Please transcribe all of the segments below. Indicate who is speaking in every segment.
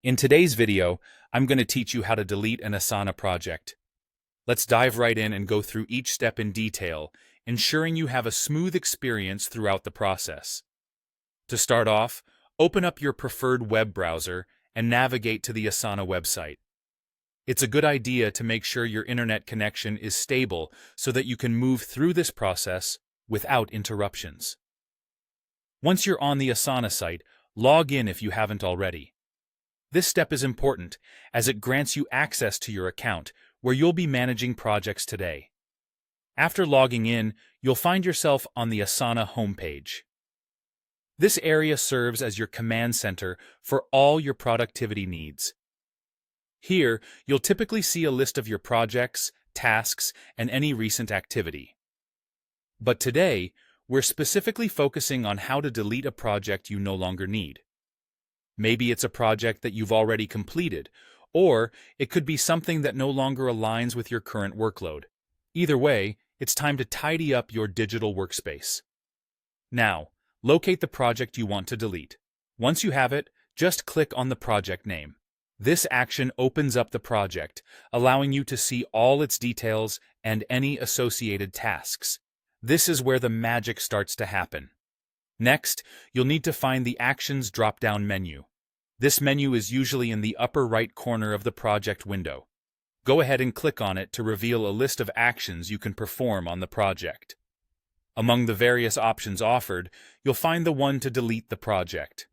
Speaker 1: In today's video, I'm going to teach you how to delete an Asana project. Let's dive right in and go through each step in detail, ensuring you have a smooth experience throughout the process. To start off, open up your preferred web browser and navigate to the Asana website. It's a good idea to make sure your internet connection is stable so that you can move through this process without interruptions. Once you're on the Asana site, log in if you haven't already. This step is important, as it grants you access to your account, where you'll be managing projects today. After logging in, you'll find yourself on the Asana homepage. This area serves as your command center for all your productivity needs. Here, you'll typically see a list of your projects, tasks, and any recent activity. But today, we're specifically focusing on how to delete a project you no longer need. Maybe it's a project that you've already completed, or it could be something that no longer aligns with your current workload. Either way, it's time to tidy up your digital workspace. Now, locate the project you want to delete. Once you have it, just click on the project name. This action opens up the project, allowing you to see all its details and any associated tasks. This is where the magic starts to happen. Next, you'll need to find the Actions drop-down menu. This menu is usually in the upper right corner of the project window. Go ahead and click on it to reveal a list of actions you can perform on the project. Among the various options offered, you'll find the one to delete the project.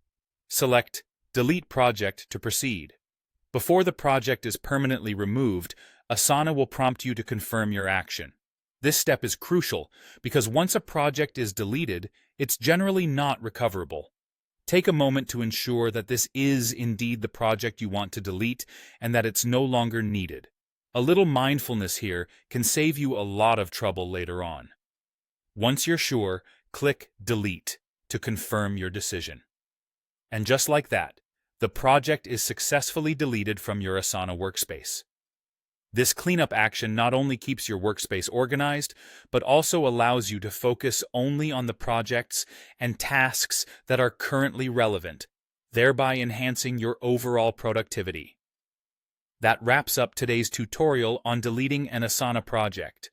Speaker 1: Select Delete Project to proceed. Before the project is permanently removed, Asana will prompt you to confirm your action. This step is crucial because once a project is deleted, it's generally not recoverable. Take a moment to ensure that this is indeed the project you want to delete and that it's no longer needed. A little mindfulness here can save you a lot of trouble later on. Once you're sure, click Delete to confirm your decision. And just like that, the project is successfully deleted from your Asana workspace. This cleanup action not only keeps your workspace organized, but also allows you to focus only on the projects and tasks that are currently relevant, thereby enhancing your overall productivity. That wraps up today's tutorial on deleting an Asana project.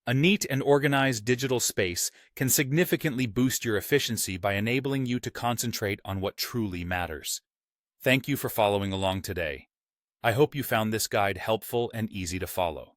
Speaker 1: A neat and organized digital space can significantly boost your efficiency by enabling you to concentrate on what truly matters. Thank you for following along today. I hope you found this guide helpful and easy to follow.